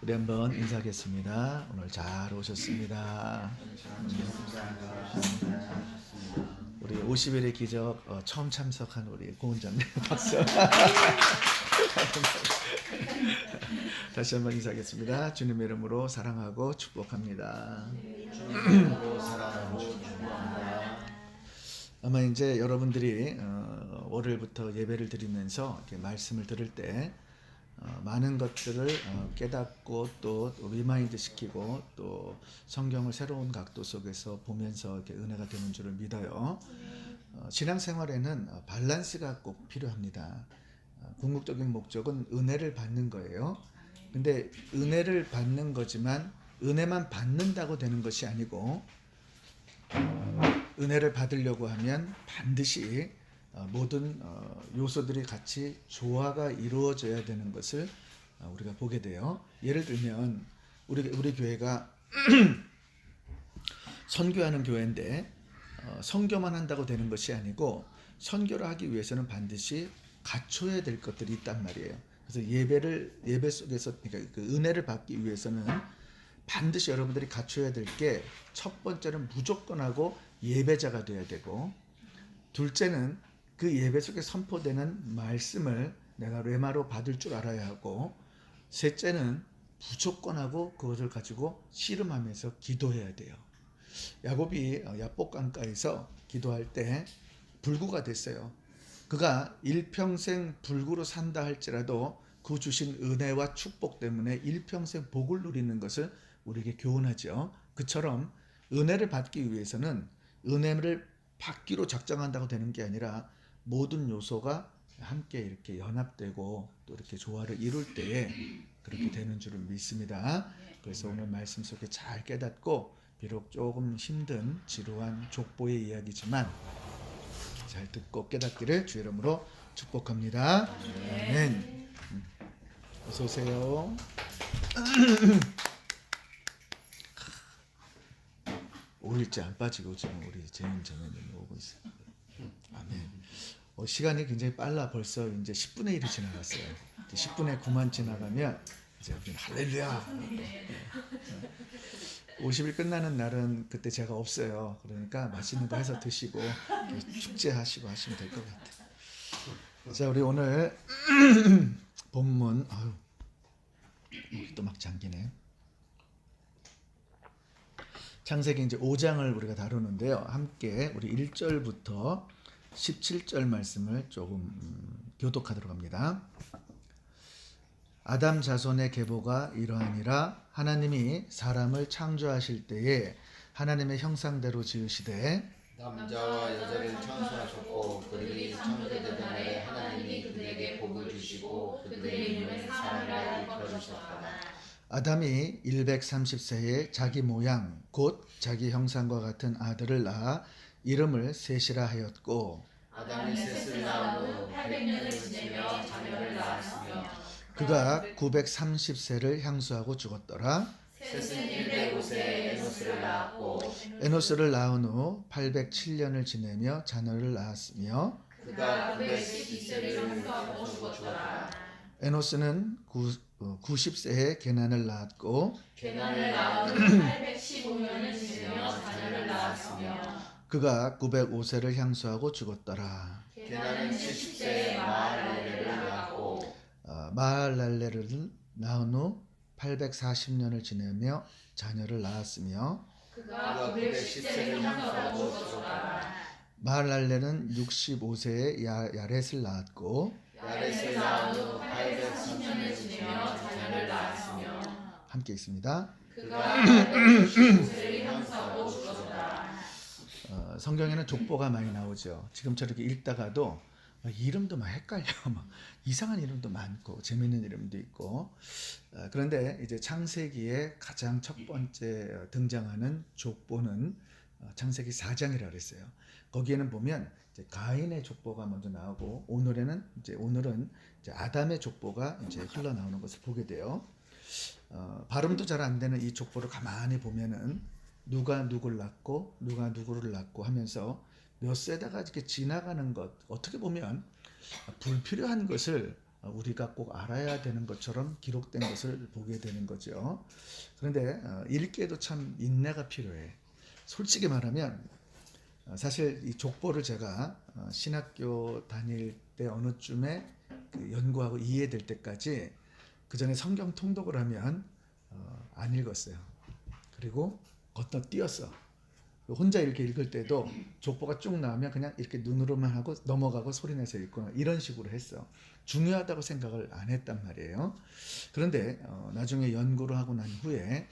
우리 한번 인사하겠습니다. 오늘 잘 오셨습니다. 우리 50일의 기적 처음 참석한 우리 고은장님 박수. 다시 한번 인사하겠습니다. 주님의 이름으로 사랑하고 축복합니다. 주님으로 사랑하고 축복합니다. 아마 이제 여러분들이 월요일부터 예배를 드리면서 이렇게 말씀을 들을 때 많은 것들을 깨닫고 또 리마인드 시키고 또 성경을 새로운 각도 속에서 보면서 이렇게 은혜가 되는 줄을 믿어요. 신앙생활에는 밸런스가 꼭 필요합니다. 궁극적인 목적은 은혜를 받는 거예요. 근데 은혜를 받는 거지만 은혜만 받는다고 되는 것이 아니고 은혜를 받으려고 하면 반드시 모든 요소들이 같이 조화가 이루어져야 되는 것을 우리가 보게 돼요. 예를 들면 우리 교회가 선교하는 교회인데 선교만 한다고 되는 것이 아니고 선교를 하기 위해서는 반드시 갖춰야 될 것들이 있단 말이에요. 그래서 예배 속에서 그러니까 그 은혜를 받기 위해서는 반드시 여러분들이 갖춰야 될 게 첫 번째는 무조건 하고 예배자가 돼야 되고, 둘째는 그 예배 속에 선포되는 말씀을 내가 레마로 받을 줄 알아야 하고, 셋째는 무조건 하고 그것을 가지고 씨름하면서 기도해야 돼요. 야곱이 야복강가에서 기도할 때 불구가 됐어요. 그가 일평생 불구로 산다 할지라도 그 주신 은혜와 축복 때문에 일평생 복을 누리는 것을 우리에게 교훈하죠. 그처럼 은혜를 받기 위해서는 은혜를 받기로 작정한다고 되는 게 아니라 모든 요소가 함께 이렇게 연합되고 또 이렇게 조화를 이룰 때에 그렇게 되는 줄을 믿습니다. 그래서 오늘 말씀 속에 잘 깨닫고 비록 조금 힘든 지루한 족보의 이야기지만 잘 듣고 깨닫기를 주의 이름으로 축복합니다. 아멘. 어서 오세요. 5일째 안 빠지고 지금 우리 재민님 오고 있어요. 아멘. 시간이 굉장히 빨라. 벌써 이제 10분의 1이 지나갔어요. 10분의 9만 지나가면 이제 우리는 할렐루야. 50일 끝나는 날은 그때 제가 없어요. 그러니까 맛있는 거 해서 드시고 축제하시고 하시면 될 것 같아요. 자, 우리 오늘 본문 목이 또 막 잠기네. 창세기 이제 5장을 우리가 다루는데요. 함께 우리 1절부터 17절 말씀을 조금 교독하도록 합니다. 아담 자손의 계보가 이러하니라. 하나님이 사람을 창조하실 때에 하나님의 형상대로 지으시되 남자와 여자를 창조하셨고 그들이 창조되던 날에 하나님이 그들에게 복을 주시고 그들의 이름을 사람이라 일컬으셨다. 아담이 130세에 자기 모양 곧 자기 형상과 같은 아들을 낳아 이름을 셋이라 하였고, 아담이 셋을 낳은 후 800년을 지내며 자녀를 낳았으며 그가 930세를 향수하고 죽었더라. 셋은 105세에 에노스를 낳았고 에노스를 낳은 후 807년을 지내며 자녀를 낳았으며 그가 912세를 향수하고 죽었더라. 에노스는 90세에 게난을 낳았고 게난을 낳은 후 815년을 지내며 자녀를 낳았으며 그가 905세를 향수하고 죽었더라. 게난은 70세에 마할랄레를 낳았고 마할랄레를 낳은 후 840년을 지내며 자녀를 낳았으며 그가 910세를 향수하고 죽었더라. 마할랄레는 65세에 야렛을 낳았고 야렛을 낳은 후 830년을 지내며 자녀를 낳았으며 함께 있습니다. 그가 895세를 향수하고 죽었더라. 성경에는 족보가 많이 나오죠. 지금처럼 이렇게 읽다가도 이름도 막 헷갈려. 막 이상한 이름도 많고 재밌는 이름도 있고. 그런데 이제 창세기에 가장 첫 번째 등장하는 족보는 창세기 4장이라고 그랬어요. 거기에는 보면 이제 가인의 족보가 먼저 나오고 오늘은 이제 아담의 족보가 이제 흘러나오는 것을 보게 돼요. 발음도 잘 안 되는 이 족보를 가만히 보면은 누가 누구를 낳고 누가 누구를 낳고 하면서 몇 세대가 이렇게 지나가는 것, 어떻게 보면 불필요한 것을 우리가 꼭 알아야 되는 것처럼 기록된 것을 보게 되는 거죠. 그런데 읽기에도 참 인내가 필요해. 솔직히 말하면 사실 이 족보를 제가 신학교 다닐 때 어느 쯤에 그 연구하고 이해될 때까지 그 전에 성경 통독을 하면 안 읽었어요. 그리고 건너뛰었어. 혼자 이렇게 읽을 때도 족보가 쭉 나오면 그냥 이렇게 눈으로만 하고 넘어가고 소리내서 읽거나 이런 식으로 했어. 중요하다고 생각을 안 했단 말이에요. 그런데 나중에 연구를 하고 난 후에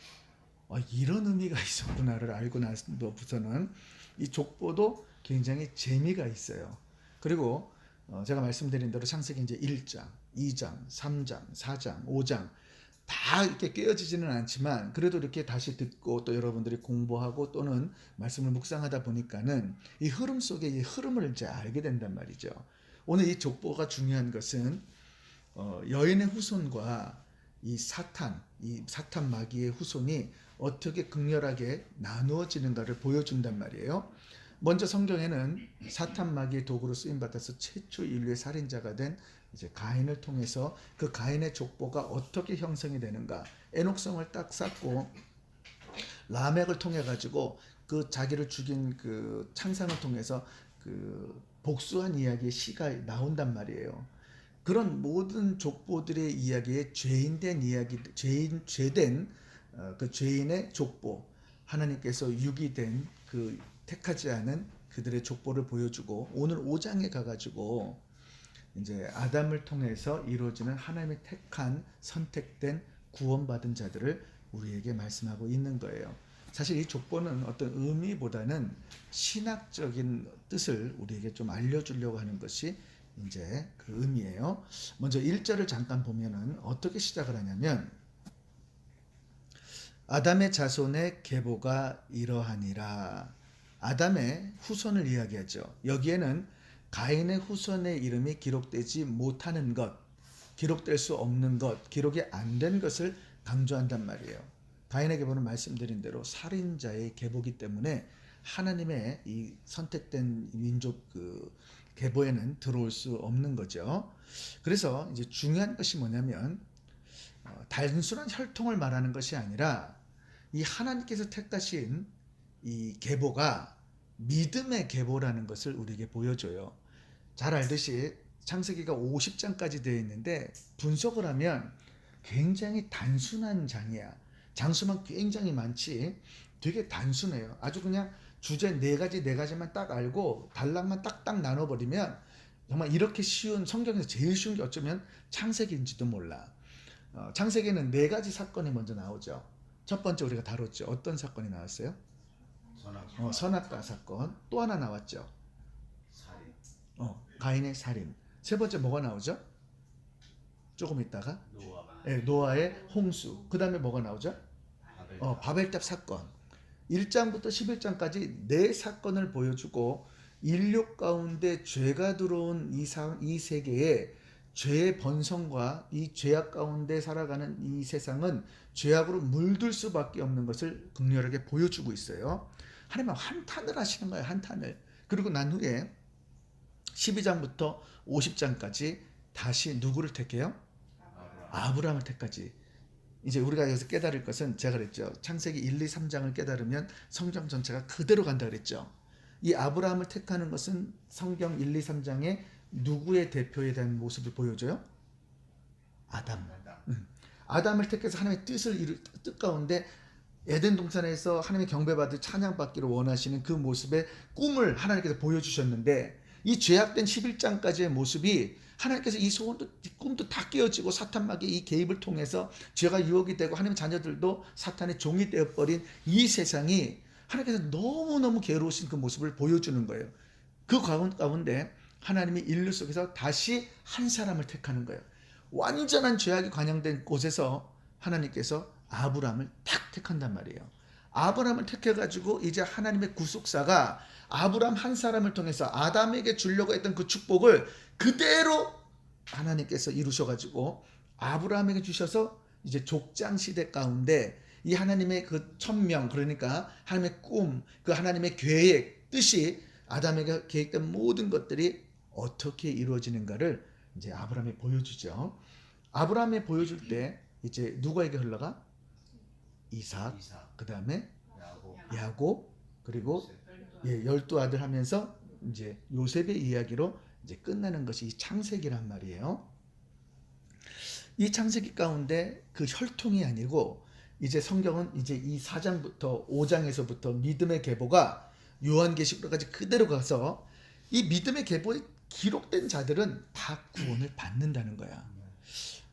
이런 의미가 있었구나를 알고 나서부터는 이 족보도 굉장히 재미가 있어요. 그리고 제가 말씀드린 대로 창세기 이제 1장, 2장, 3장, 4장, 5장 다 이렇게 깨어지지는 않지만 그래도 이렇게 다시 듣고 또 여러분들이 공부하고 또는 말씀을 묵상하다 보니까는 이 흐름 속에 이 흐름을 이제 알게 된단 말이죠. 오늘 이 족보가 중요한 것은 여인의 후손과 이 사탄 마귀의 후손이 어떻게 극렬하게 나누어지는가를 보여준단 말이에요. 먼저 성경에는 사탄 마귀의 도구로 쓰임 받아서 최초 인류의 살인자가 된 이제 가인을 통해서 그 가인의 족보가 어떻게 형성이 되는가, 에녹성을 딱 쌓고 라멕을 통해 가지고 그 자기를 죽인 그 창상을 통해서 그 복수한 이야기의 시가 나온단 말이에요. 그런 모든 족보들의 이야기에 죄인된 이야기, 죄된 그 죄인의 족보, 하나님께서 유기된 그 택하지 않은 그들의 족보를 보여주고 오늘 5장에 가가지고 이제 아담을 통해서 이루어지는 하나님의 택한 선택된 구원받은 자들을 우리에게 말씀하고 있는 거예요. 사실 이 족보는 어떤 의미보다는 신학적인 뜻을 우리에게 좀 알려주려고 하는 것이 이제 그 의미예요. 먼저 1절을 잠깐 보면은 어떻게 시작을 하냐면 아담의 자손의 계보가 이러하니라. 아담의 후손을 이야기하죠. 여기에는 가인의 후손의 이름이 기록되지 못하는 것, 기록될 수 없는 것, 기록이 안 된 것을 강조한단 말이에요. 가인의 계보는 말씀드린 대로 살인자의 계보기 때문에 하나님의 이 선택된 민족 그 계보에는 들어올 수 없는 거죠. 그래서 이제 중요한 것이 뭐냐면 단순한 혈통을 말하는 것이 아니라 이 하나님께서 택하신 이 계보가 믿음의 계보라는 것을 우리에게 보여줘요. 잘 알듯이 창세기가 50장까지 되어 있는데 분석을 하면 굉장히 단순한 장이야. 장수만 굉장히 많지 되게 단순해요. 아주 그냥 주제 네 가지만 딱 알고 단락만 딱딱 나눠버리면 정말 이렇게 쉬운, 성경에서 제일 쉬운 게 어쩌면 창세기인지도 몰라. 창세기에는 4가지 사건이 먼저 나오죠. 첫 번째 우리가 다뤘죠. 어떤 사건이 나왔어요? 선악과 사건. 또 하나 나왔죠. 살인. 가인의 살인. 세 번째 뭐가 나오죠? 조금 있다가 노아. 네, 노아의 홍수. 그 다음에 뭐가 나오죠? 바벨탑 사건. 1장부터 11장까지 4사건을 보여주고 인류 가운데 죄가 들어온 이 세계에 죄의 번성과 이 죄악 가운데 살아가는 이 세상은 죄악으로 물들 수밖에 없는 것을 극렬하게 보여주고 있어요. 하나님은 한탄을 하시는 거예요. 한탄을. 그리고 난 후에 12장부터 50장까지 다시 누구를 택해요? 아브라함을 택하지. 이제 우리가 여기서 깨달을 것은 제가 그랬죠. 창세기 1, 2, 3장을 깨달으면 성경 전체가 그대로 간다 그랬죠. 이 아브라함을 택하는 것은 성경 1, 2, 3장에 누구의 대표에 대한 모습을 보여줘요? 아담. 아담을 택해서 하나님의 뜻 가운데 에덴 동산에서 하나님의 경배받을 찬양받기를 원하시는 그 모습의 꿈을 하나님께서 보여주셨는데 이 죄악된 11장까지의 모습이 하나님께서 이 소원도 꿈도 다 깨어지고 사탄 마귀의 이 개입을 통해서 죄가 유혹이 되고 하나님의 자녀들도 사탄의 종이 되어버린 이 세상이 하나님께서 너무너무 괴로우신 그 모습을 보여주는 거예요. 그 가운데 하나님이 인류 속에서 다시 한 사람을 택하는 거예요. 완전한 죄악이 관영된 곳에서 하나님께서 아브라함을 탁 택한단 말이에요. 아브라함을 택해가지고 이제 하나님의 구속사가 아브라함 한 사람을 통해서 아담에게 주려고 했던 그 축복을 그대로 하나님께서 이루셔가지고 아브라함에게 주셔서 이제 족장 시대 가운데 이 하나님의 그 천명, 그러니까 하나님의 꿈, 그 하나님의 계획, 뜻이 아담에게 계획된 모든 것들이 어떻게 이루어지는가를 이제 아브라함이 보여주죠. 아브라함이 보여줄 때 이제 누구에게 흘러가? 이삭, 이삭, 그 다음에 야곱, 야곱, 그리고 요셉. 12아들 하면서 이제 요셉의 이야기로 이제 끝나는 것이 이 창세기란 말이에요. 이 창세기 가운데 그 혈통이 아니고 이제 성경은 이제 이 4장부터 5장에서부터 믿음의 계보가 요한계시록까지 그대로 가서 이 믿음의 계보에 기록된 자들은 다 구원을 받는다는 거야.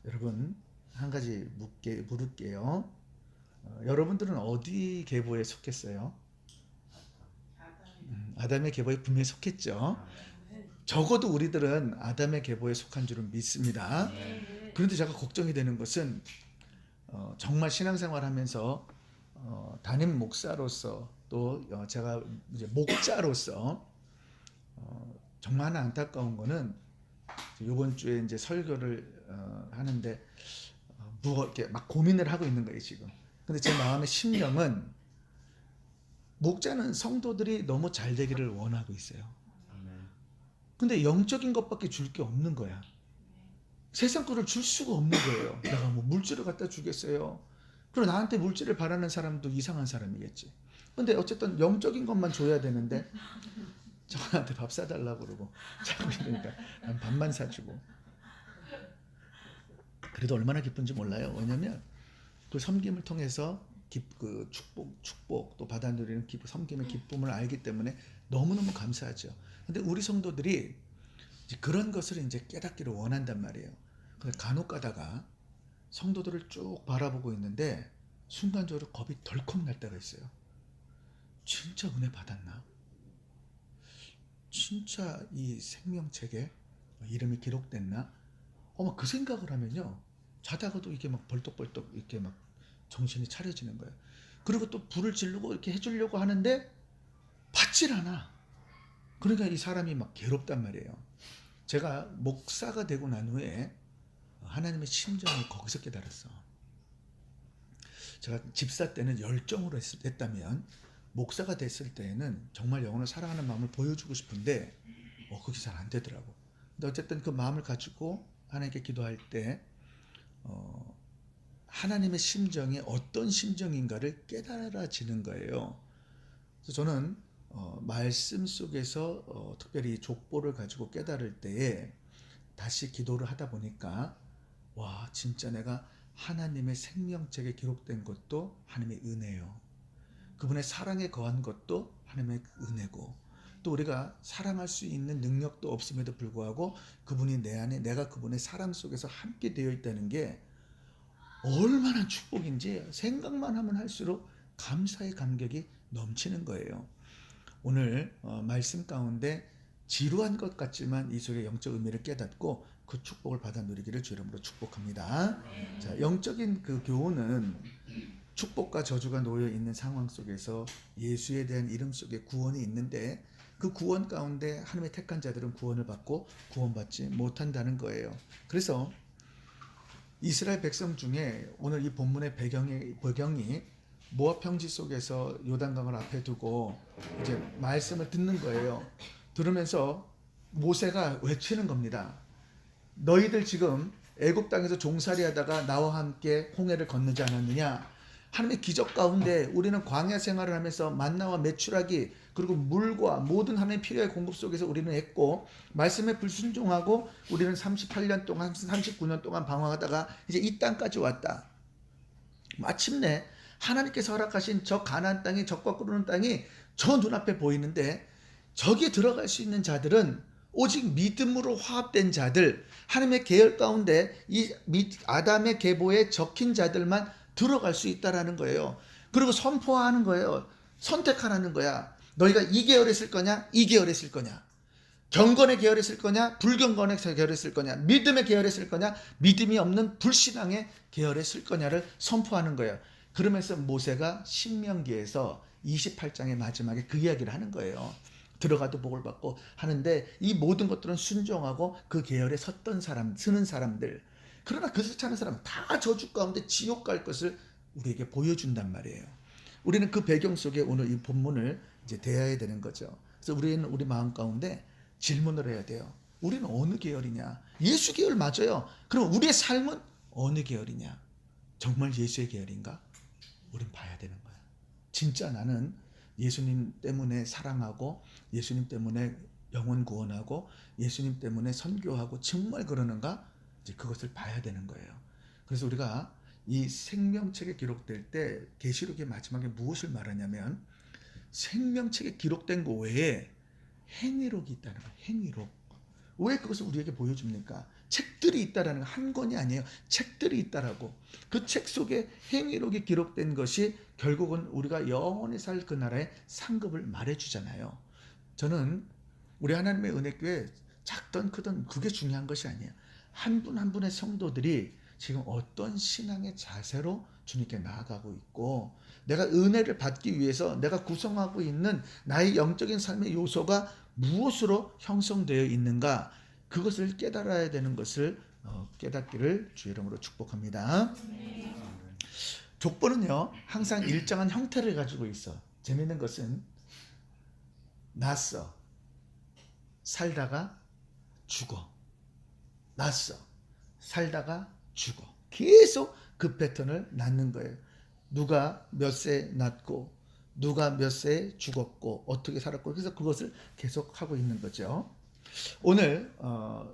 여러분 한 가지 물을게요. 여러분들은 어디 계보에 속했어요? 아담의 계보에 분명히 속했죠. 적어도 우리들은 아담의 계보에 속한 줄은 믿습니다. 그런데 제가 걱정이 되는 것은 정말 신앙생활하면서 담임 목사로서 또 제가 이제 목자로서 정말 하나 안타까운 거는 이번 주에 이제 설교를 하는데 이렇게 막 고민을 하고 있는 거예요 지금. 근데 제 마음의 심령은 목자는 성도들이 너무 잘 되기를 원하고 있어요. 근데 영적인 것밖에 줄 게 없는 거야. 세상 거를 줄 수가 없는 거예요. 내가 뭐 물질을 갖다 주겠어요. 그리고 나한테 물질을 바라는 사람도 이상한 사람이겠지. 근데 어쨌든 영적인 것만 줘야 되는데 저한테 밥 사달라고 그러고 자꾸 이러니까 난 밥만 사주고. 그래도 얼마나 기쁜지 몰라요. 왜냐면 그 섬김을 통해서 그 축복 또 받아 누리는 섬김의 기쁨을 알기 때문에 너무너무 감사하죠. 근데 우리 성도들이 이제 그런 것을 이제 깨닫기를 원한단 말이에요. 근데 간혹 가다가 성도들을 쭉 바라보고 있는데 순간적으로 겁이 덜컥 날 때가 있어요. 진짜 은혜 받았나? 진짜 이 생명책에 이름이 기록됐나? 그 생각을 하면요. 자다가도 이게 막 벌떡벌떡 이렇게 막 정신이 차려지는 거예요. 그리고 또 불을 지르고 이렇게 해주려고 하는데 받질 않아. 그러니까 이 사람이 막 괴롭단 말이에요. 제가 목사가 되고 난 후에 하나님의 심정을 거기서 깨달았어. 제가 집사 때는 열정으로 했다면 목사가 됐을 때에는 정말 영혼을 사랑하는 마음을 보여주고 싶은데 그게 잘 안 되더라고. 근데 어쨌든 그 마음을 가지고 하나님께 기도할 때 하나님의 심정이 어떤 심정인가를 깨달아지는 거예요. 그래서 저는 말씀 속에서 특별히 족보를 가지고 깨달을 때에 다시 기도를 하다 보니까 와 진짜 내가 하나님의 생명책에 기록된 것도 하나님의 은혜요. 그분의 사랑에 거한 것도 하나님의 은혜고 또 우리가 사랑할 수 있는 능력도 없음에도 불구하고 그분이 내 안에 내가 그분의 사랑 속에서 함께 되어 있다는 게 얼마나 축복인지 생각만 하면 할수록 감사의 감격이 넘치는 거예요. 오늘 말씀 가운데 지루한 것 같지만 이 속에 영적 의미를 깨닫고 그 축복을 받아 누리기를 주 이름으로 축복합니다. 자, 영적인 그 교훈은 축복과 저주가 놓여 있는 상황 속에서 예수에 대한 이름 속에 구원이 있는데 그 구원 가운데 하나님의 택한 자들은 구원을 받고 구원받지 못한다는 거예요. 그래서 이스라엘 백성 중에 오늘 이 본문의 배경이 모압 평지 속에서 요단강을 앞에 두고 이제 말씀을 듣는 거예요. 들으면서 모세가 외치는 겁니다. 너희들 지금 애굽 땅에서 종살이하다가 나와 함께 홍해를 건너지 않았느냐? 하나님의 기적 가운데 우리는 광야 생활을 하면서 만나와 메추라기 그리고 물과 모든 하나님의 필요의 공급 속에서 우리는 했고 말씀에 불순종하고 우리는 38년 동안 39년 동안 방황하다가 이제 이 땅까지 왔다. 마침내 하나님께서 허락하신 저 가나안 땅이 적과 꿀르는 땅이 저 눈앞에 보이는데 저기에 들어갈 수 있는 자들은 오직 믿음으로 화합된 자들 하나님의 계열 가운데 이 아담의 계보에 적힌 자들만 들어갈 수 있다라는 거예요. 그리고 선포하는 거예요. 선택하라는 거야. 너희가 이 계열에 있을 거냐? 이 계열에 있을 거냐? 경건의 계열에 있을 거냐? 불경건의 계열에 있을 거냐? 믿음의 계열에 있을 거냐? 믿음이 없는 불신앙의 계열에 있을 거냐를 선포하는 거예요. 그러면서 모세가 신명기에서 28장의 마지막에 그 이야기를 하는 거예요. 들어가도 복을 받고 하는데 이 모든 것들은 순종하고 그 계열에 섰던 사람, 서는 사람들. 그러나 그것을 찾는 사람은 다 저주 가운데 지옥 갈 것을 우리에게 보여준단 말이에요. 우리는 그 배경 속에 오늘 이 본문을 이제 대해야 되는 거죠. 그래서 우리는 우리 마음 가운데 질문을 해야 돼요. 우리는 어느 계열이냐? 예수 계열 맞아요. 그럼 우리의 삶은 어느 계열이냐? 정말 예수의 계열인가? 우린 봐야 되는 거야. 진짜 나는 예수님 때문에 사랑하고 예수님 때문에 영혼 구원하고 예수님 때문에 선교하고 정말 그러는가? 이제 그것을 봐야 되는 거예요. 그래서 우리가 이 생명책에 기록될 때 계시록의 마지막에 무엇을 말하냐면 생명책에 기록된 거 외에 행위록이 있다는 거예요. 행위록. 왜 그것을 우리에게 보여줍니까? 책들이 있다라는 거, 한 권이 아니에요. 책들이 있다라고. 그 책 속에 행위록이 기록된 것이 결국은 우리가 영원히 살 그 나라의 상급을 말해주잖아요. 저는 우리 하나님의 은혜교회 작든 크든 그게 중요한 것이 아니에요. 한 분 한 분의 성도들이 지금 어떤 신앙의 자세로 주님께 나아가고 있고 내가 은혜를 받기 위해서 내가 구성하고 있는 나의 영적인 삶의 요소가 무엇으로 형성되어 있는가 그것을 깨달아야 되는 것을 깨닫기를 주의 이름으로 축복합니다. 족보는요 항상 일정한 형태를 가지고 있어. 재미있는 것은 났어, 살다가 죽어, 났어, 살다가 죽어. 계속 그 패턴을 낳는 거예요. 누가 몇 세 낳고 누가 몇 세에 죽었고 어떻게 살았고 그래서 그것을 계속 하고 있는 거죠. 오늘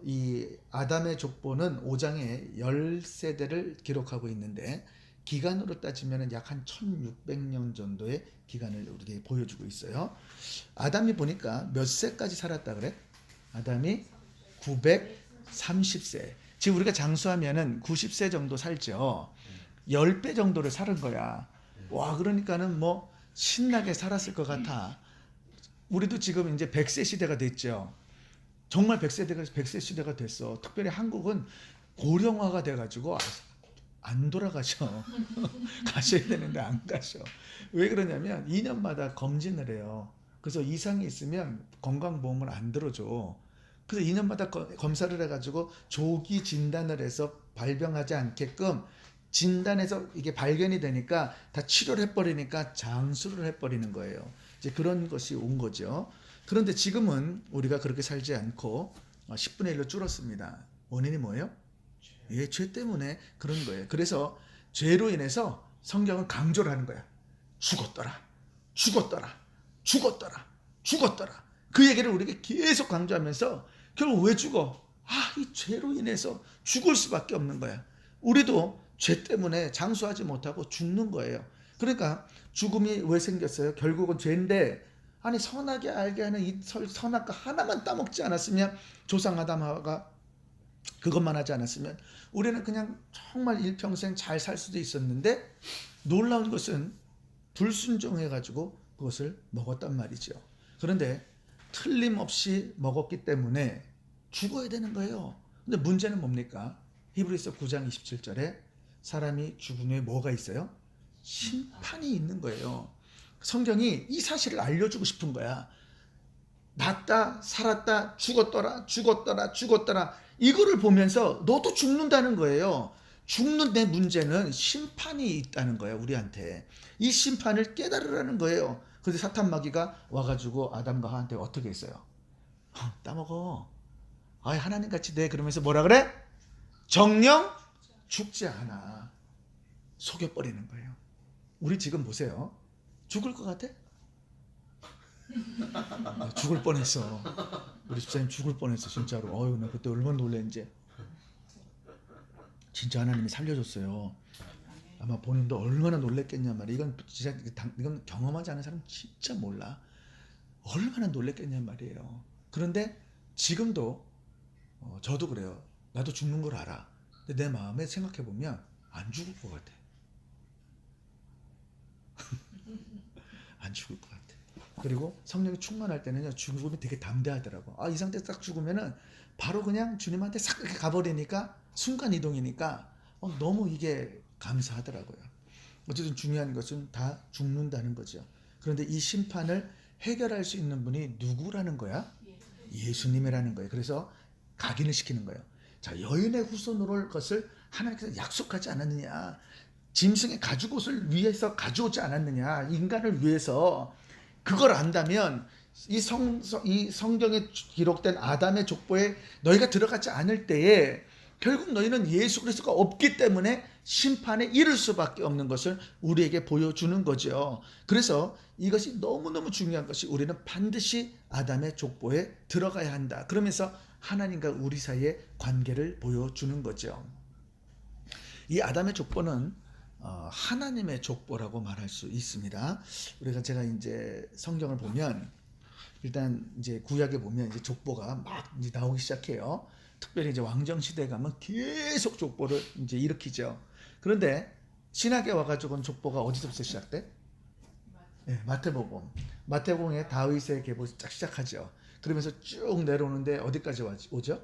이 아담의 족보는 5장에 10세대를 기록하고 있는데 기간으로 따지면 약 한 1600년 정도의 기간을 우리에게 보여주고 있어요. 아담이 보니까 몇 세까지 살았다 그래? 아담이 930세. 지금 우리가 장수하면은 90세 정도 살죠. 10배 정도를 사는 거야. 와, 그러니까는 뭐 신나게 살았을 것 같아. 우리도 지금 이제 100세 시대가 됐죠. 정말 100세 시대가 됐어. 특별히 한국은 고령화가 돼가지고 안 돌아가셔. 가셔야 되는데 안 가셔. 왜 그러냐면 2년마다 검진을 해요. 그래서 이상이 있으면 건강보험을 안 들어줘. 그래서 2년마다 검사를 해가지고 조기 진단을 해서 발병하지 않게끔 진단해서 이게 발견이 되니까 다 치료를 해버리니까 장수를 해버리는 거예요. 이제 그런 것이 온 거죠. 그런데 지금은 우리가 그렇게 살지 않고 10분의 1로 줄었습니다. 원인이 뭐예요? 예, 죄 때문에 그런 거예요. 그래서 죄로 인해서 성경은 강조를 하는 거야. 죽었더라, 죽었더라, 죽었더라, 죽었더라. 그 얘기를 우리에게 계속 강조하면서 결국 왜 죽어? 이 죄로 인해서 죽을 수밖에 없는 거야. 우리도 죄 때문에 장수하지 못하고 죽는 거예요. 그러니까 죽음이 왜 생겼어요? 결국은 죄인데 아니 선하게 알게 하는 이 선악과 하나만 따먹지 않았으면 조상 아담하가 그것만 하지 않았으면 우리는 그냥 정말 일평생 잘 살 수도 있었는데 놀라운 것은 불순종해가지고 그것을 먹었단 말이죠. 그런데 틀림없이 먹었기 때문에 죽어야 되는 거예요. 근데 문제는 뭡니까? 히브리서 9장 27절에 사람이 죽은 후에 뭐가 있어요? 심판이 있는 거예요. 성경이 이 사실을 알려주고 싶은 거야. 났다, 살았다, 죽었더라, 죽었더라, 죽었더라. 이거를 보면서 너도 죽는다는 거예요. 죽는 내 문제는 심판이 있다는 거예요, 우리한테. 이 심판을 깨달으라는 거예요. 근데 사탄 마귀가 와가지고 아담과 하와한테 어떻게 했어요? 따먹어. 하나님 같이 돼. 그러면서 뭐라 그래? 정령 죽지 않아. 속여버리는 거예요. 우리 지금 보세요. 죽을 것 같아? 죽을 뻔했어. 우리 집사님 죽을 뻔했어 진짜로. 나 그때 얼마나 놀랬는지. 진짜 하나님이 살려줬어요. 아마 본인도 얼마나 놀랬겠냐 말이야. 이건 진짜 이건 경험하지 않은 사람 진짜 몰라. 얼마나 놀랬겠냐 말이에요. 그런데 지금도 저도 그래요. 나도 죽는 걸 알아. 근데 내 마음에 생각해 보면 안 죽을 것 같아. 안 죽을 것 같아. 그리고 성령이 충만할 때는요 죽음이 되게 담대하더라고. 이 상태에서 딱 죽으면은 바로 그냥 주님한테 싹 이렇게 가버리니까 순간 이동이니까 너무 이게 감사하더라고요. 어쨌든 중요한 것은 다 죽는다는 거죠. 그런데 이 심판을 해결할 수 있는 분이 누구라는 거야? 예수님이라는 거예요. 그래서 각인을 시키는 거예요. 자, 여인의 후손으로 올 것을 하나님께서 약속하지 않았느냐? 짐승의 가죽옷을 위해서 가져오지 않았느냐? 인간을 위해서. 그걸 안다면 이 성경에 기록된 아담의 족보에 너희가 들어가지 않을 때에 결국 너희는 예수 그리스도가 없기 때문에 심판에 이를 수밖에 없는 것을 우리에게 보여주는 거죠. 그래서 이것이 너무너무 중요한 것이 우리는 반드시 아담의 족보에 들어가야 한다. 그러면서 하나님과 우리 사이의 관계를 보여주는 거죠. 이 아담의 족보는 하나님의 족보라고 말할 수 있습니다. 제가 이제 성경을 보면 일단 이제 구약에 보면 이제 족보가 막 이제 나오기 시작해요. 특별히 이제 왕정 시대에 가면 계속 족보를 이제 일으키죠. 그런데 신약에 와가지고는 족보가 어디서부터 시작돼? 네, 마태복음에 다윗의 계보에서 쫙 시작하죠. 그러면서 쭉 내려오는데 어디까지 오죠?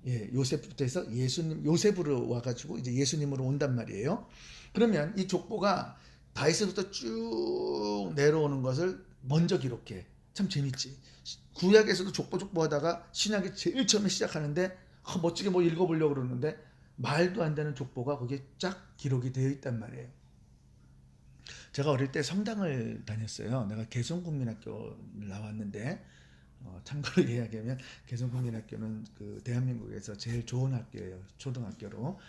예, 요셉부터 해서 요셉으로 와가지고 이제 예수님으로 온단 말이에요. 그러면 이 족보가 다윗부터 쭉 내려오는 것을 먼저 기록해. 참 재밌지. 구약에서도 족보 하다가 신약이 제일 처음에 시작하는데 멋지게 뭐 읽어보려고 그러는데 말도 안 되는 족보가 거기에 쫙 기록이 되어 있단 말이에요. 제가 어릴 때 성당을 다녔어요. 내가 개성국민학교를 나왔는데 참고로 이야기하면 개성국민학교는 그 대한민국에서 제일 좋은 학교예요. 초등학교로.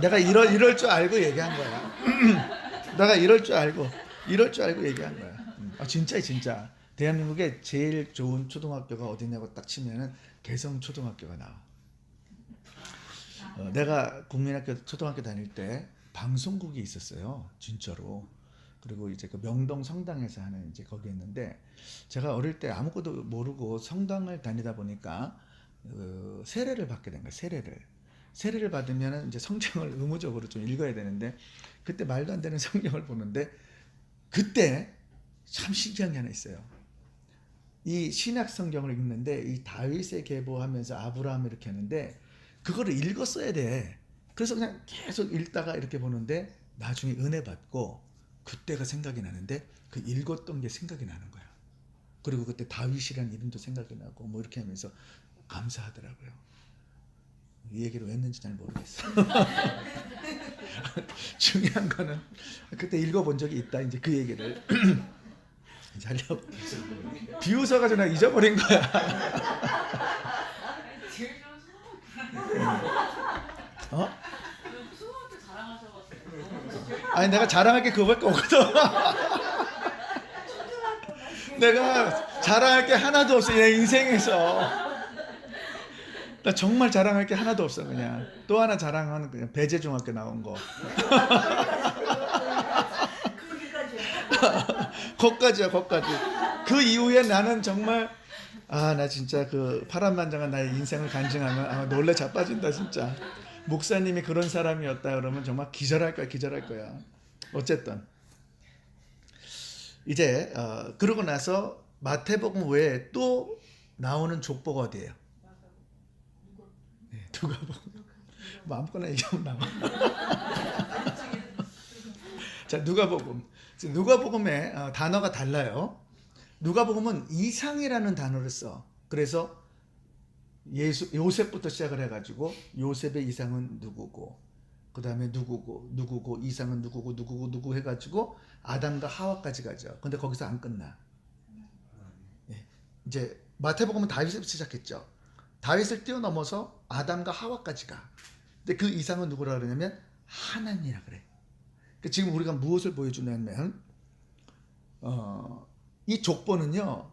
내가 이럴 줄 알고 얘기한 거야. 내가 이럴 줄 알고 얘기한 거야. 진짜. 대한민국에 제일 좋은 초등학교가 어디냐고 딱 치면은 개성초등학교가 나와. 내가 초등학교 다닐 때 방송국이 있었어요. 진짜로. 그리고 이제 그 명동 성당에서 하는 이제 거기 있는데 제가 어릴 때 아무것도 모르고 성당을 다니다 보니까 세례를 받게 된 거예요. 세례를 받으면 이제 성경을 의무적으로 좀 읽어야 되는데 그때 말도 안 되는 성경을 보는데 그때 참 신기한 게 하나 있어요. 이 신약 성경을 읽는데 이 다윗의 계보하면서 아브라함 이렇게 하는데 그거를 읽었어야 돼. 그래서 그냥 계속 읽다가 이렇게 보는데 나중에 은혜 받고 그때가 생각이 나는데 그 읽었던 게 생각이 나는 거야. 그리고 그때 다윗이라는 이름도 생각이 나고 뭐 이렇게 하면서 감사하더라고요. 이 얘기를 왜 했는지 잘 모르겠어. 중요한 거는 그때 읽어본 적이 있다. 이제 그 얘기를 하려고 비웃어 가지고 내가 잊어버린 거야. 수고한테 자랑하셔가지고. 아니 내가 자랑할 게 그거밖에 없거든. 내가 자랑할 게 하나도 없어 내 인생에서. 나 정말 자랑할 게 하나도 없어. 그냥 또 하나 자랑하는 그냥 배재중학교 나온 거. 거기까지야. 그 이후에 나는 정말 나 진짜 그 파란만장한 나의 인생을 간증하면 아마 놀래 자빠진다 진짜. 목사님이 그런 사람이었다 그러면 정말 기절할 거야. 어쨌든 이제 그러고 나서 마태복음 외에 또 나오는 족보가 어디예요? 네, 누가복음. 뭐 아무거나 얘기하면 나와. 자, 누가복음에 단어가 달라요. 누가복음은 이상이라는 단어를 써. 그래서 요셉부터 시작을 해가지고 요셉의 이상은 누구고, 그 다음에 누구고, 이상은 누구 해가지고 아담과 하와까지 가죠. 근데 거기서 안 끝나. 예. 이제 마태복음은 다윗부터 시작했죠. 다윗을 뛰어넘어서 아담과 하와까지 가. 근데 그 이상은 누구라 그러냐면 하나님이라 그래. 그러니까 지금 우리가 무엇을 보여주냐면 이 족보는요.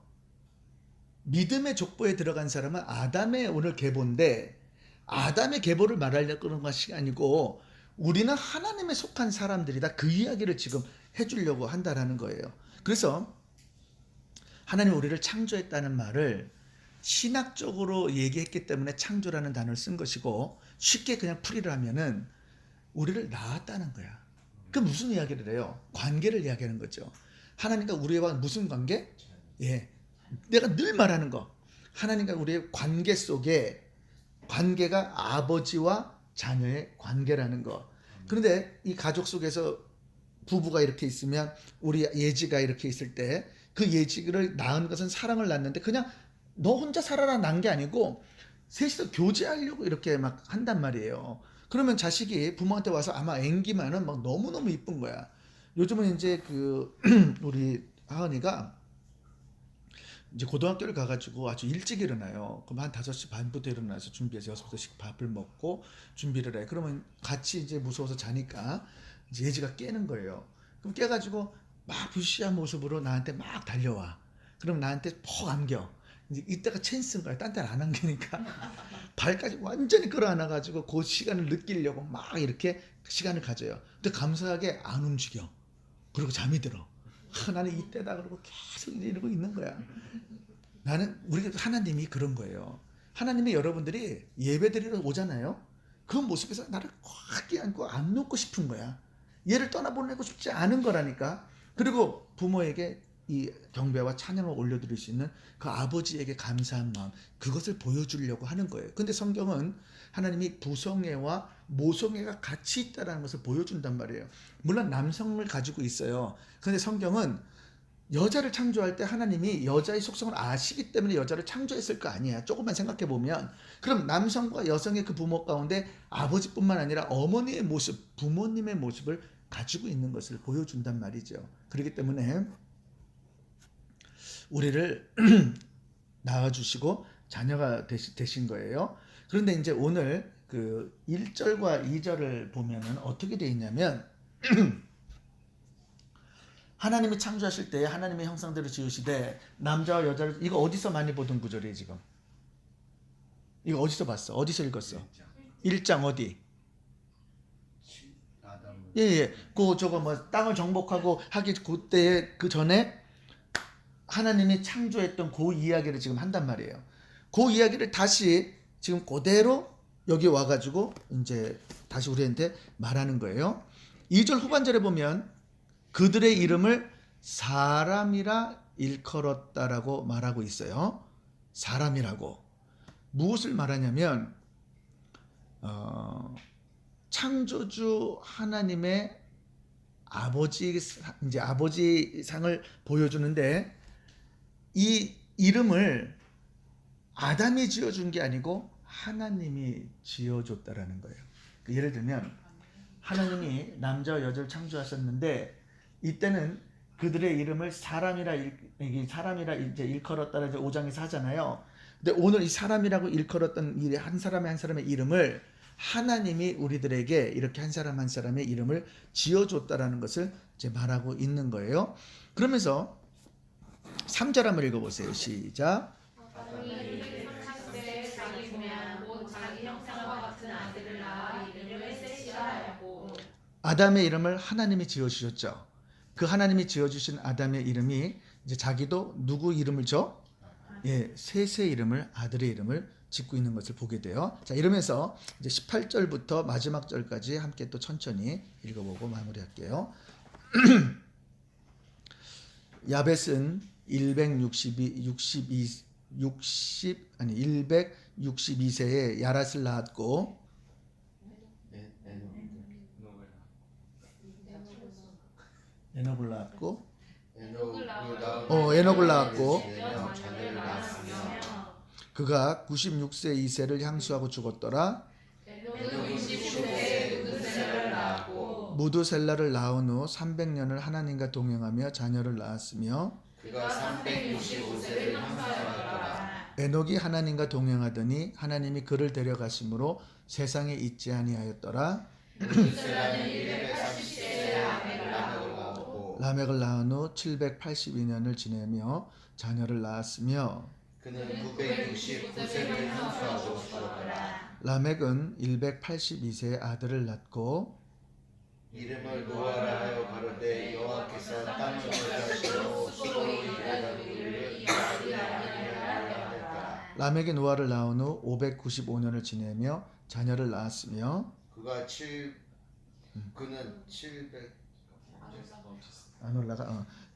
믿음의 족보에 들어간 사람은 아담의 오늘 계보인데 아담의 계보를 말하려고 그런 것이 아니고 우리는 하나님에 속한 사람들이다. 그 이야기를 지금 해주려고 한다라는 거예요. 그래서 하나님 우리를 창조했다는 말을 신학적으로 얘기했기 때문에 창조라는 단어를 쓴 것이고 쉽게 그냥 풀이를 하면은 우리를 낳았다는 거야. 그 무슨 이야기를 해요? 관계를 이야기하는 거죠. 하나님과 우리와 무슨 관계? 예, 내가 늘 말하는 거. 하나님과 우리의 관계 속에 관계가 아버지와 자녀의 관계라는 거. 그런데 이 가족 속에서 부부가 이렇게 있으면 우리 예지가 이렇게 있을 때 그 예지를 낳은 것은 사랑을 낳는데 그냥 너 혼자 살아라 낳은 게 아니고 셋이서 교제하려고 이렇게 막 한단 말이에요. 그러면 자식이 부모한테 와서 아마 앵기면은 막 너무너무 이쁜 거야. 요즘은 이제 그 우리 하은이가 이제 고등학교를 가가지고 아주 일찍 일어나요. 그럼 한 5시 반부터 일어나서 준비해서 6시부터 밥을 먹고 준비를 해. 그러면 같이 이제 무서워서 자니까 이제 예지가 깨는 거예요. 그럼 깨가지고 막 부시한 모습으로 나한테 막 달려와. 그럼 나한테 퍽 안겨. 이제 이때가 찬스인 거야. 딴 데는 안 안기니까. 발까지 완전히 끌어안아가지고 그 시간을 느끼려고 막 이렇게 시간을 가져요. 근데 감사하게 안 움직여. 그리고 잠이 들어. 나는 이때다 그러고 계속 이러고 있는 거야. 나는 우리 하나님이 그런 거예요. 하나님이 여러분들이 예배드리러 오잖아요. 그 모습에서 나를 꽉 껴안고 안 놓고 싶은 거야. 얘를 떠나보내고 싶지 않은 거라니까. 그리고 부모에게 이 경배와 찬양을 올려드릴 수 있는 그 아버지에게 감사한 마음, 그것을 보여주려고 하는 거예요. 근데 성경은 하나님이 부성애와 모성애가 같이 있다는 것을 보여준단 말이에요. 물론 남성을 가지고 있어요. 근데 성경은 여자를 창조할 때 하나님이 여자의 속성을 아시기 때문에 여자를 창조했을 거 아니야. 조금만 생각해 보면, 그럼 남성과 여성의 그 부모 가운데 아버지뿐만 아니라 어머니의 모습, 부모님의 모습을 가지고 있는 것을 보여준단 말이죠. 그렇기 때문에 우리를 낳아주시고 자녀가 되신 거예요. 그런데 이제 오늘 그 1절과 2절을 보면은 어떻게 되어 있냐면 하나님이 창조하실 때 하나님의 형상대로 지으시되 남자와 여자를, 이거 어디서 많이 보던 구절이에요 지금? 이거 어디서 봤어? 어디서 읽었어? 1장 어디? 예. 그 저거 뭐 땅을 정복하고 하기 그때에 그 전에 하나님이 창조했던 그 이야기를 지금 한단 말이에요. 그 이야기를 다시 지금 그대로 여기 와가지고 이제 다시 우리한테 말하는 거예요. 2절 후반절에 보면 그들의 이름을 사람이라 일컬었다라고 말하고 있어요. 사람이라고. 무엇을 말하냐면 창조주 하나님의 이제 아버지 상을 보여주는데, 이 이름을 아담이 지어준 게 아니고 하나님이 지어줬다라는 거예요. 예를 들면 하나님이 남자와 여자를 창조하셨는데 이때는 그들의 이름을 사람이라 이제 일컬었다라 이제 5장에서 하잖아요. 근데 오늘 이 사람이라고 일컬었던 이 한 사람의 이름을 하나님이 우리들에게 이렇게 한 사람 한 사람의 이름을 지어줬다라는 것을 이제 말하고 있는 거예요. 그러면서 3절 한번 읽어보세요. 시작. 아담의 이름을 하나님이 지어주셨죠. 그 하나님이 지어주신 아담의 이름이 이제 자기도 누구 이름을 줘? 예, 셋의 이름을, 아들의 이름을 짓고 있는 것을 보게 돼요. 자, 이러면서 이제 18절부터 마지막 절까지 함께 또 천천히 읽어보고 마무리할게요. 야벳은 162세에 야랏을 낳았고 에녹을 낳았고 에녹을 낳았고 그가 96세 이세를 향수하고 죽었더라. 무두셀라를 낳은 후 300년을 하나님과 동행하며 자녀를 낳았으며 그가 365세를 향수하였더라. 에녹이 하나님과 동행하더니 하나님이 그를 데려가심으로 세상에 있지 아니하였더라. 무두셀라는 280세에 라멕을 낳았고 라멕을 낳은 후 782년을 지내며 자녀를 낳았으며 그는 969세를 향수하고 죽었더라. 라멕은 182세에 아들을 낳고 이름을 노아라 하여 가로되 여호와께서 땅을 저주하시고 피로 인하여 그를 이 아들이 아니하였더라. 라멕이 노아를 낳은 후 595년을 지내며 자녀를 낳았으며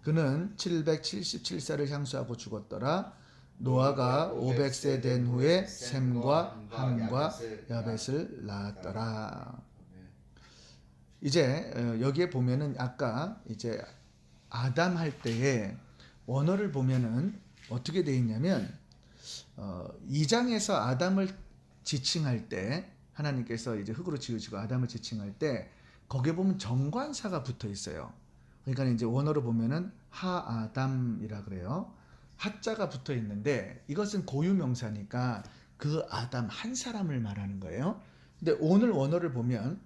그는 777세를 향수하고 죽었더라. 노아가 500세 된 후에 셈과 함과 야벳을 낳았더라. 이제 여기에 보면은 아까 이제 아담 할 때의 원어를 보면은 어떻게 되어 있냐면 2장에서 아담을 지칭할 때 하나님께서 이제 흙으로 지으시고 아담을 지칭할 때 거기에 보면 정관사가 붙어 있어요. 그러니까 이제 원어로 보면은 하아담이라 그래요. 하자가 붙어 있는데 이것은 고유명사니까 그 아담 한 사람을 말하는 거예요. 근데 오늘 원어를 보면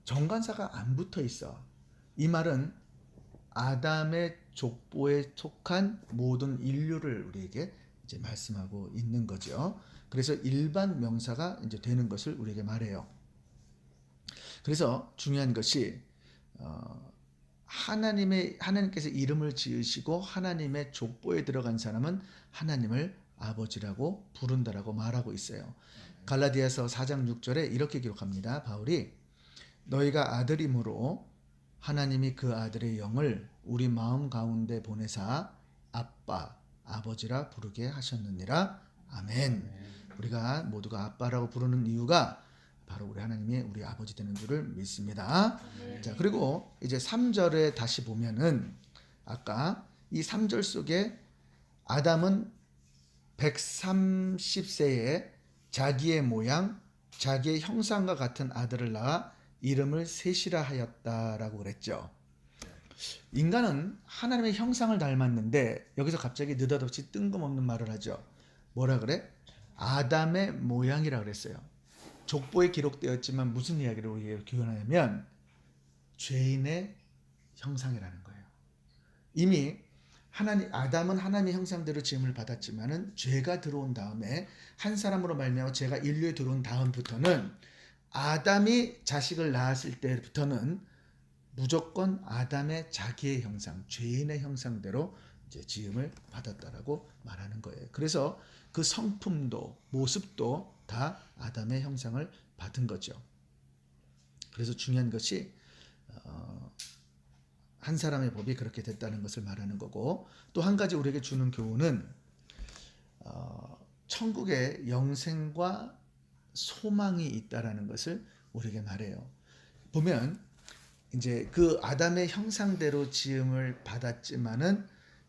정관사가 안 붙어 있어. 이 말은 아담의 족보에 속한 모든 인류를 우리에게 이제 말씀하고 있는 거죠. 그래서 일반 명사가 이제 되는 것을 우리에게 말해요. 그래서 중요한 것이 하나님께서 이름을 지으시고 하나님의 족보에 들어간 사람은 하나님을 아버지라고 부른다라고 말하고 있어요. 갈라디아서 4장 6절에 이렇게 기록합니다. 바울이 너희가 아들임으로 하나님이 그 아들의 영을 우리 마음 가운데 보내사 아빠, 아버지라 부르게 하셨느니라. 아멘. 우리가 모두가 아빠라고 부르는 이유가 바로 우리 하나님이 우리 아버지 되는 줄을 믿습니다. 자, 그리고 이제 3절에 다시 보면은 아까 이 3절 속에 아담은 130세에 자기의 모양, 자기의 형상과 같은 아들을 낳아 이름을 셋이라 하였다라고 그랬죠. 인간은 하나님의 형상을 닮았는데 여기서 갑자기 느닷없이 뜬금없는 말을 하죠. 뭐라 그래? 아담의 모양이라 그랬어요. 족보에 기록되었지만 무슨 이야기를 우리에게 교훈하냐면 죄인의 형상이라는 거예요. 이미 아담은 하나님의 형상대로 지음을 받았지만은 죄가 들어온 다음에 한 사람으로 말미암아 죄가 인류에 들어온 다음부터는 아담이 자식을 낳았을 때부터는 무조건 아담의 자기의 형상, 죄인의 형상대로 이제 지음을 받았다라고 말하는 거예요. 그래서 그 성품도 모습도 다 아담의 형상을 받은 거죠. 그래서 중요한 것이 한 사람의 법이 그렇게 됐다는 것을 말하는 거고, 또 한 가지 우리에게 주는 교훈은 천국에 영생과 소망이 있다라는 것을 우리에게 말해요. 보면 이제 그 아담의 형상대로 지음을 받았지만은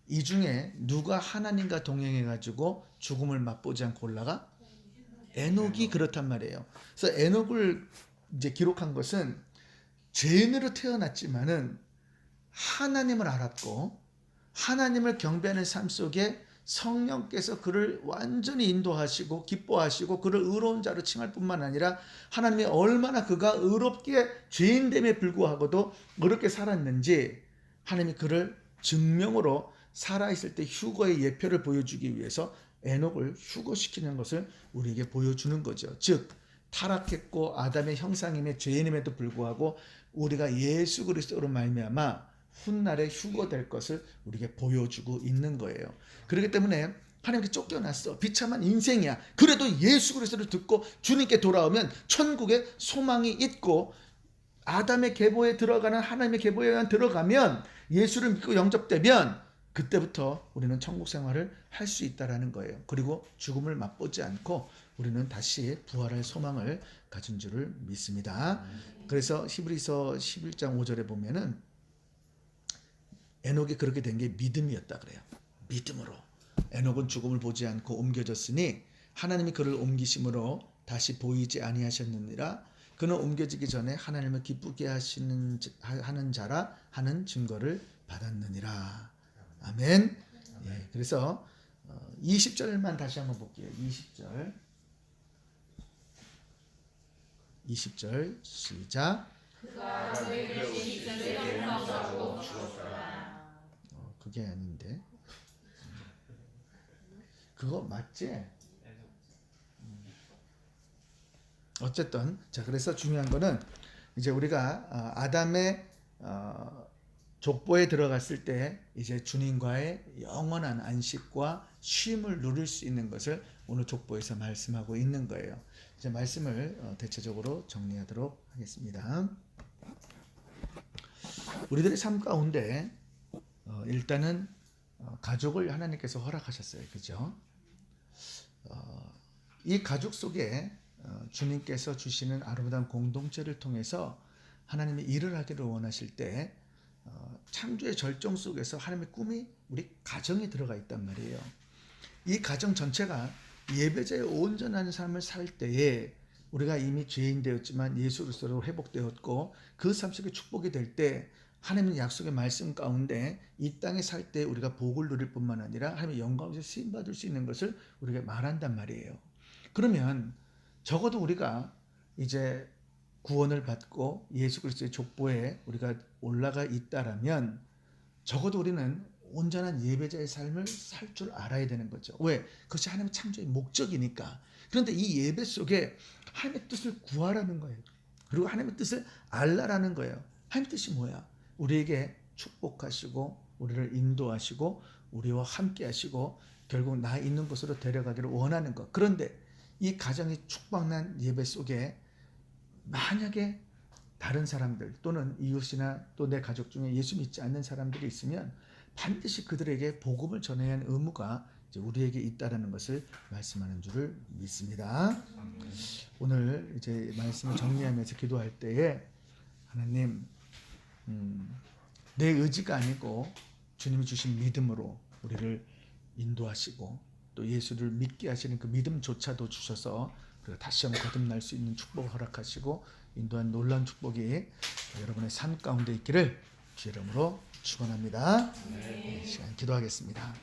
이 중에 누가 하나님과 동행해 가지고 죽음을 맛보지 않고 올라가? 에녹이 그렇단 말이에요. 그래서 에녹을 이제 기록한 것은 죄인으로 태어났지만은 하나님을 알았고 하나님을 경배하는 삶 속에 성령께서 그를 완전히 인도하시고 기뻐하시고 그를 의로운 자로 칭할 뿐만 아니라 하나님이 얼마나 그가 의롭게 죄인됨에 불구하고도 의롭게 살았는지 하나님이 그를 증명으로 살아있을 때 휴거의 예표를 보여주기 위해서 에녹을 휴거시키는 것을 우리에게 보여주는 거죠. 즉 타락했고 아담의 형상임의 죄인임에도 불구하고 우리가 예수 그리스도로 말미암아 훗날에 휴거될 것을 우리에게 보여주고 있는 거예요. 그렇기 때문에 하나님께 쫓겨났어. 비참한 인생이야. 그래도 예수 그리스도를 듣고 주님께 돌아오면 천국에 소망이 있고 아담의 계보에 들어가는 하나님의 계보에 들어가면 예수를 믿고 영접되면 그때부터 우리는 천국 생활을 할 수 있다라는 거예요. 그리고 죽음을 맛보지 않고 우리는 다시 부활할 소망을 가진 줄을 믿습니다. 그래서 히브리서 11장 5절에 보면은 에녹이 그렇게 된 게 믿음이었다 그래요. 믿음으로. 에녹은 죽음을 보지 않고 옮겨졌으니 하나님이 그를 옮기심으로 다시 보이지 아니하셨느니라. 그는 옮겨지기 전에 하나님을 기쁘게 하는 자라 하는 증거를 받았느니라. 아멘. 예, 그래서 20절만 다시 한번 볼게요. 20절 시작. 그가 너희를 이스라엘의 형상으로 주었더라. 그게 아닌데. 그거 맞지? 어쨌든 자 그래서 중요한 거는 이제 우리가 아담의 족보에 들어갔을 때 이제 주님과의 영원한 안식과 쉼을 누릴 수 있는 것을 오늘 족보에서 말씀하고 있는 거예요. 이제 말씀을 대체적으로 정리하도록 하겠습니다. 우리들의 삶 가운데 일단은 가족을 하나님께서 허락하셨어요. 그죠? 이 가족 속에 주님께서 주시는 아름다운 공동체를 통해서 하나님이 일을 하기를 원하실 때 창조의 절정 속에서 하나님의 꿈이 우리 가정에 들어가 있단 말이에요. 이 가정 전체가 예배자의 온전한 삶을 살 때에 우리가 이미 죄인 되었지만 예수 그리스도로 회복되었고 그 삶 속에 축복이 될 때 하나님의 약속의 말씀 가운데 이 땅에 살 때 우리가 복을 누릴 뿐만 아니라 하나님의 영광에서 쓰임 받을 수 있는 것을 우리가 말한단 말이에요. 그러면 적어도 우리가 이제 구원을 받고 예수 그리스도의 족보에 우리가 올라가 있다라면 적어도 우리는 온전한 예배자의 삶을 살 줄 알아야 되는 거죠. 왜? 그것이 하나님의 창조의 목적이니까. 그런데 이 예배 속에 하나님의 뜻을 구하라는 거예요. 그리고 하나님의 뜻을 알라라는 거예요. 하나님의 뜻이 뭐야? 우리에게 축복하시고 우리를 인도하시고 우리와 함께 하시고 결국 나 있는 곳으로 데려가기를 원하는 것. 그런데 이 가정이 축복난 예배 속에 만약에 다른 사람들 또는 이웃이나 또 내 가족 중에 예수 믿지 않는 사람들이 있으면 반드시 그들에게 복음을 전해야 하는 의무가 이제 우리에게 있다라는 것을 말씀하는 줄을 믿습니다. 오늘 이제 말씀을 정리하면서 기도할 때에 하나님 내 의지가 아니고 주님이 주신 믿음으로 우리를 인도하시고 또 예수를 믿게 하시는 그 믿음조차도 주셔서 우리가 다시 한번 거듭날 수 있는 축복을 허락하시고 인도한 놀라운 축복이 여러분의 삶 가운데 있기를 주 이름으로 축원합니다. 이 시간 기도하겠습니다.